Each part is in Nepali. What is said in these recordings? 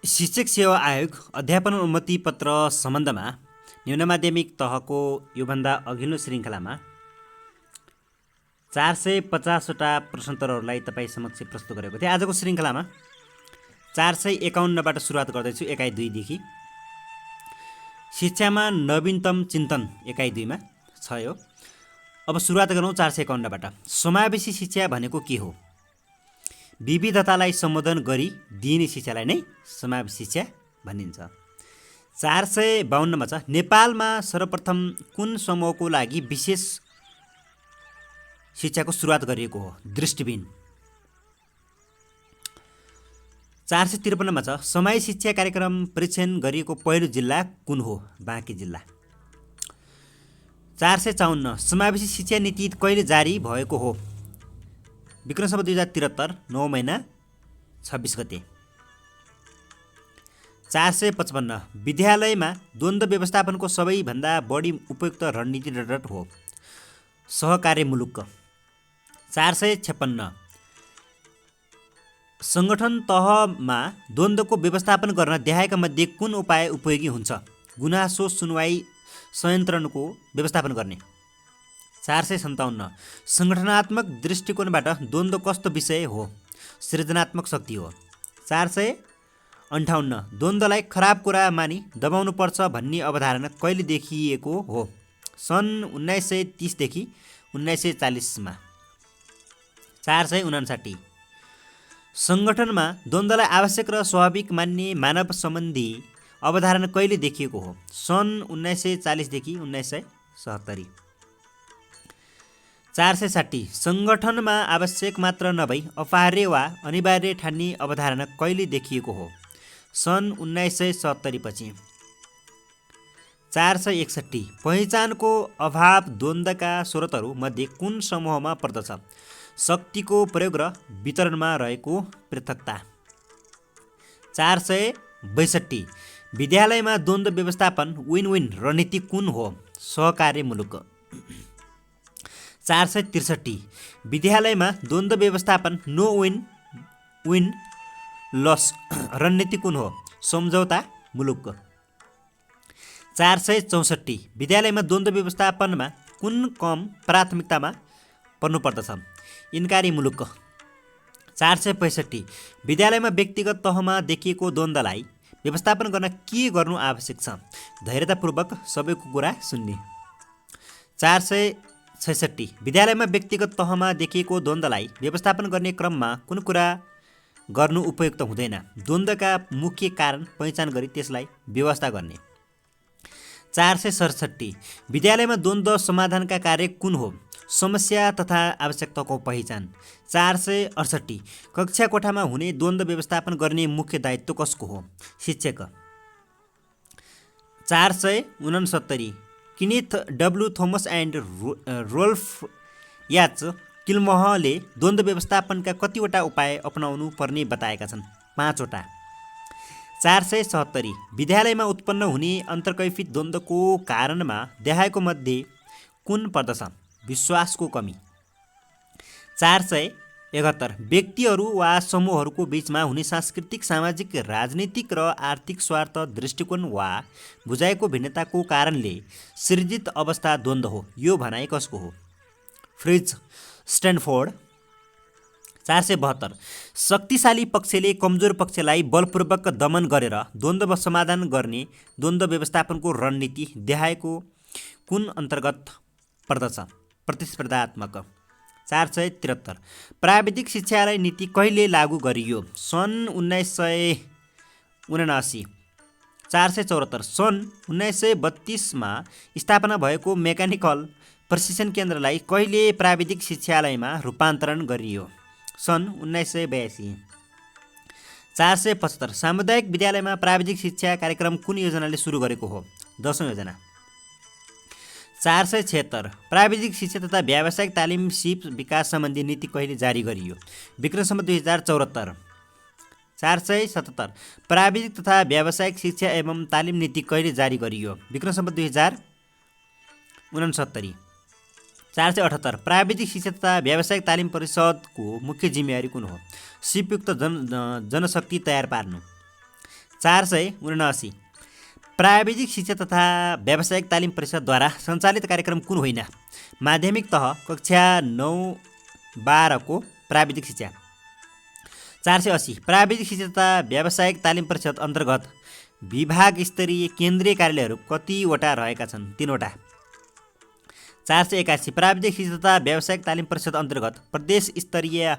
शिक्षक सेवा आयोग अध्यापन अनुमति पत्र सम्बन्धमा न्यून माध्यमिक तहको योभन्दा अघिल्लो श्रृङ्खलामा 450वटा प्रश्नोत्तरहरूलाई तपाईँ समक्ष प्रस्तुत गरेको थिएँ। आजको श्रृङ्खलामा 451बाट सुरुवात गर्दैछु एकाइ 2 देखि। शिक्षामा नवीनतम चिन्तन एकाइ 2मा छ यो। अब सुरुवात गरौँ 451बाट। समावेशी शिक्षा भनेको के हो? विविधतालाई सम्बोधन गरी दिइने शिक्षालाई नै समावेशी शिक्षा भनिन्छ। 452मा छ नेपालमा सर्वप्रथम कुन समूहको लागि विशेष शिक्षाको सुरुवात गरिएको हो? दृष्टिबिन। 453मा छ समाज शिक्षा कार्यक्रम परीक्षण गरिएको पहिलो जिल्ला कुन हो? बाँकी जिल्ला। 454 समावेशी शिक्षा नीति कहिले जारी भएको हो? विक्रम सम्वत 2073 9 महिना 26 गते। 455 विद्यालयमा द्वन्द्व व्यवस्थापनको सबैभन्दा बढी उपयुक्त रणनीति डट हो? सहकार्य मुलुक। 456 सङ्गठन तहमा द्वन्द्वको व्यवस्थापन गर्न देखाएका मध्ये कुन उपाय उपयोगी हुन्छ? गुनासो सुनवाई संयन्त्रणको व्यवस्थापन गर्ने। 457 सङ्गठनात्मक दृष्टिकोणबाट द्वन्द्व कस्तो विषय हो? सृजनात्मक शक्ति हो। 458 द्वन्द्वलाई खराब कुरा मानि दबाउनुपर्छ भन्ने अवधारणा कहिले देखिएको हो? सन् 1930 देखि 1940मा। 459 सङ्गठनमा द्वन्द्वलाई आवश्यक र स्वाभाविक मान्ने मानव सम्बन्धी अवधारणा कहिले देखिएको हो? सन् 1940 देखि 1970। 460 सङ्गठनमा आवश्यक मात्र नभई अपरिहार्य वा अनिवार्य ठान्ने अवधारणा कहिले देखिएको हो? सन् 1970 पछि। 461 पहिचानको अभाव द्वन्द्वका स्रोतहरू मध्ये कुन समूहमा पर्दछ? शक्तिको प्रयोग र वितरणमा रहेको पृथकता। 462 विद्यालयमा द्वन्द्व व्यवस्थापन विन विन रणनीति कुन हो? सहकार्य मुलुक। 463 विद्यालयमा द्वन्द्व व्यवस्थापन नो विन विन लस रणनीति कुन हो? सम्झौता मुलुक। 464 विद्यालयमा द्वन्द्व व्यवस्थापनमा कुन कम प्राथमिकतामा पर्नुपर्दछ? इन्कारी मुलुक। 465 विद्यालयमा व्यक्तिगत तहमा देखिएको द्वन्द्वलाई व्यवस्थापन गर्न के गर्नु आवश्यक छ? धैर्यतापूर्वक सबैको कुरा सुन्ने। 466 विद्यालयमा व्यक्तिगत तहमा देखिएको द्वन्द्वलाई व्यवस्थापन गर्ने क्रममा कुन कुरा गर्नु उपयुक्त हुँदैन? द्वन्द्वका मुख्य कारण पहिचान गरी त्यसलाई व्यवस्था गर्ने। 467 विद्यालयमा द्वन्द्व समाधानका कार्य कुन हो? समस्या तथा आवश्यकताको पहिचान। 468 कक्षा कोठामा हुने द्वन्द्व व्यवस्थापन गर्ने मुख्य दायित्व कसको हो? शिक्षक। 469 किनेथ डब्लु थोमस एन्ड रोल्फ याच किल्महले द्वन्द्व व्यवस्थापनका कतिवटा उपाय अपनाउनु पर्ने बताएका छन्? 5 वटा। 470 विद्यालयमा उत्पन्न हुने अन्तर्कैफित द्वन्द्वको कारणमा देखाएको मध्ये कुन पर्दछ? विश्वासको कमी। 471 व्यक्तिहरू वा समूहहरूको बीचमा हुने सांस्कृतिक सामाजिक राजनीतिक र आर्थिक स्वार्थ दृष्टिकोण वा बुझाइको भिन्नताको कारणले सृजित अवस्था द्वन्द्व हो। यो भनाइ कसको हो? Fridge Stanford. 472 शक्तिशाली पक्षले कमजोर पक्षलाई बलपूर्वक दमन गरेर द्वन्द्व समाधान गर्ने द्वन्द्व व्यवस्थापनको रणनीति देखाएको कुन अन्तर्गत पर्दछ? प्रतिस्पर्धात्मक। 473 प्राविधिक शिक्षालाई नीति कहिले लागू गरियो? सन् 1979। 474 सन् 1932मा स्थापना भएको मेकानिकल प्रशिक्षण केन्द्रलाई कहिले प्राविधिक शिक्षालयमा रूपान्तरण गरियो? सन् 1982। 475 सामुदायिक विद्यालयमा प्राविधिक शिक्षा कार्यक्रम कुन योजनाले सुरु गरेको हो? 10औँ योजना। 476 प्राविधिक शिक्षा तथा व्यावसायिक तालिम सिप विकास सम्बन्धी नीति कहिले जारी गरियो? विक्रम सम्वत 2074। 477 प्राविधिक तथा व्यावसायिक शिक्षा एवं तालिम नीति कहिले जारी गरियो? विक्रम सम्वत 2069। 478 प्राविधिक शिक्षा तथा व्यावसायिक तालिम परिषदको मुख्य जिम्मेवारी कुन हो? सिपयुक्त जनशक्ति तयार पार्नु। 479 प्राविधिक शिक्षा तथा व्यावसायिक तालिम परिषदद्वारा सञ्चालित कार्यक्रम कुन होइन? माध्यमिक तह कक्षा 9-12 को प्राविधिक शिक्षा। 480 प्राविधिक शिक्षा तथा व्यावसायिक तालिम परिषद अन्तर्गत विभाग स्तरीय केन्द्रीय कार्यालयहरू कतिवटा रहेका छन्? 3वटा। 481 प्राविधिक शिक्षा तथा व्यावसायिक तालिम परिषद अन्तर्गत प्रदेश स्तरीय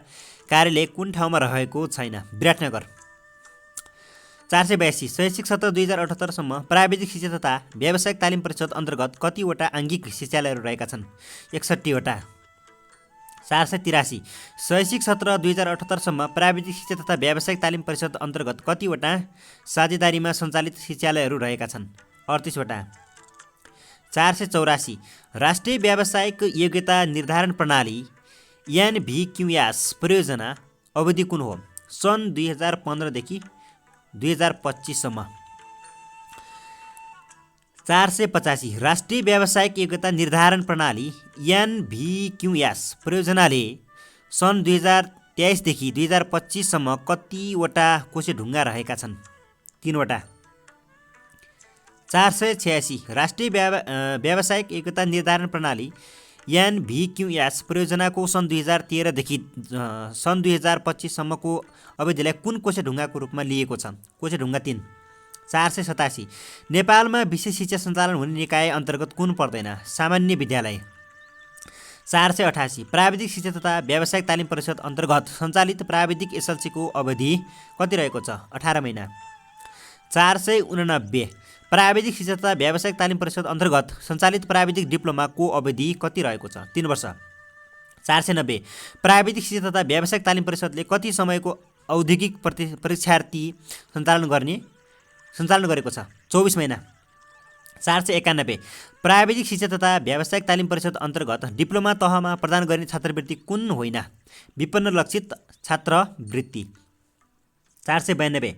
कार्यालय कुन ठाउँमा रहेको छैन? विराटनगर। 482 शैक्षिक सत्र 2078 सम्म प्राविधिक शिक्षा तथा व्यावसायिक तालिम परिषद अन्तर्गत कतिवटा आङ्गिक शिक्षालयहरू रहेका छन्? 61वटा। 483 शैक्षिक सत्र 2078 सम्म प्राविधिक शिक्षा तथा व्यावसायिक तालिम परिषद अन्तर्गत कतिवटा साझेदारीमा सञ्चालित शिक्षालयहरू रहेका छन्? 38वटा। 484 राष्ट्रिय व्यावसायिक योग्यता निर्धारण प्रणाली NVQS परियोजना अवधि कुन हो? सन् 2015 देखि 2025 सम्म। 485 राष्ट्रिय व्यावसायिक योग्यता निर्धारण प्रणाली NVQS परियोजनाले सन् 2023 देखि 2025 सम्म कतिवटा कोसेढुङ्गा रहेका छन्? 3वटा। 486 राष्ट्रिय व्यावसायिक योग्यता निर्धारण प्रणाली NVQS परियोजनाको सन् 2013 देखि सन् 2025 सम्मको अवधिलाई कुन कोसेढुङ्गाको रूपमा लिएको छ? कोसेढुङ्गा 3। 487 नेपालमा विशेष शिक्षा सञ्चालन हुने निकाय अन्तर्गत कुन पर्दैन? सामान्य विद्यालय। 488 प्राविधिक शिक्षा तथा व्यावसायिक तालिम परिषद अन्तर्गत सञ्चालित प्राविधिक एसएलसीको अवधि कति रहेको छ? 18 महिना। 489 प्राविधिक शिक्षा तथा व्यावसायिक तालिम परिषद अन्तर्गत सञ्चालित प्राविधिक डिप्लोमाको अवधि कति रहेको छ? 3 वर्ष। 490 प्राविधिक शिक्षा तथा व्यावसायिक तालिम परिषदले कति समयको औद्योगिक परीक्षार्थी सञ्चालन गरेको छ? 24 महिना। 491 प्राविधिक शिक्षा तथा व्यावसायिक तालिम परिषद अन्तर्गत डिप्लोमा तहमा प्रदान गरिने छात्रवृत्ति कुन होइन? विपन्न लक्षित छात्रवृत्ति। 492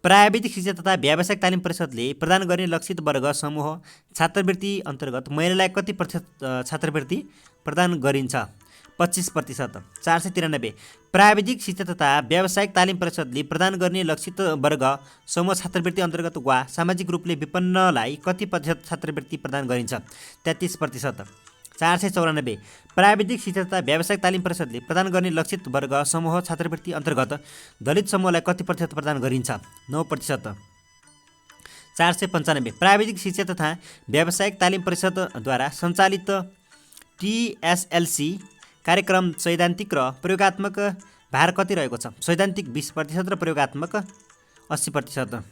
प्राविधिक शिक्षा तथा व्यावसायिक तालिम परिषदले प्रदान गर्ने लक्षित वर्ग समूह छात्रवृत्ति अन्तर्गत महिलालाई कति प्रतिशत छात्रवृत्ति प्रदान गरिन्छ? 25%। 493 प्राविधिक शिक्षा तथा व्यावसायिक तालिम परिषदले प्रदान गर्ने लक्षित वर्ग समूह छात्रवृत्ति अन्तर्गत वा सामाजिक रूपले विपन्नलाई कति प्रतिशत छात्रवृत्ति प्रदान गरिन्छ? 33%। 494 प्राविधिक शिक्षा तथा व्यावसायिक तालिम परिषदले प्रदान गर्ने लक्षित वर्ग समूह छात्रवृत्ति अन्तर्गत दलित समूहलाई कति प्रतिशत प्रदान गरिन्छ? 9%। 495 प्राविधिक शिक्षा तथा व्यावसायिक तालिम परिषदद्वारा सञ्चालित TSLC कार्यक्रम सैद्धान्तिक र प्रयोगात्मक भार कति रहेको छ? सैद्धान्तिक 20% र प्रयोगात्मक 80%।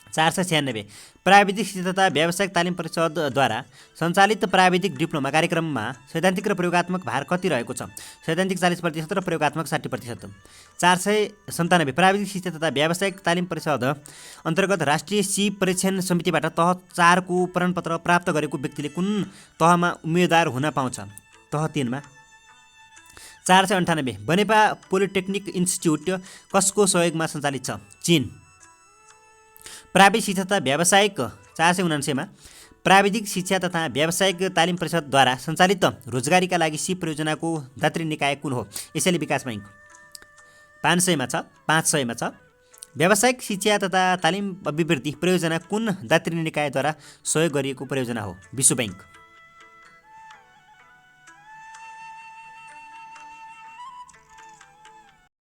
496 प्राविधिक शिक्षा तथा व्यावसायिक तालिम परिषदद्वारा सञ्चालित प्राविधिक डिप्लोमा कार्यक्रममा सैद्धान्तिक र प्रयोगात्मक भार कति रहेको छ? सैद्धान्तिक 40% र प्रयोगात्मक 60%। 497 प्राविधिक शिक्षा तथा व्यावसायिक तालिम परिषद अन्तर्गत राष्ट्रिय सिप परीक्षण समितिबाट तह 4 को प्रमाणपत्र प्राप्त गरेको व्यक्तिले कुन तहमा उम्मेदवार हुन पाउँछ? तह 3 मा। 498 बनेपा पोलिटेक्निक इन्स्टिच्युट कसको सहयोगमा सञ्चालित छ? चीन। प्राविधिक शिक्षा तथा व्यावसायिक 479 मा प्राविधिक शिक्षा तथा व्यावसायिक तालिम परिषदद्वारा सञ्चालित रोजगारीका लागि सिप परियोजनाको दात्री निकाय कुन हो? एसियाली विकास बैङ्क। 500 मा छ। व्यावसायिक शिक्षा तथा तालिम अभिवृद्धि परियोजना कुन दात्री निकायद्वारा सहयोग गरिएको परियोजना हो? विश्व बैङ्क।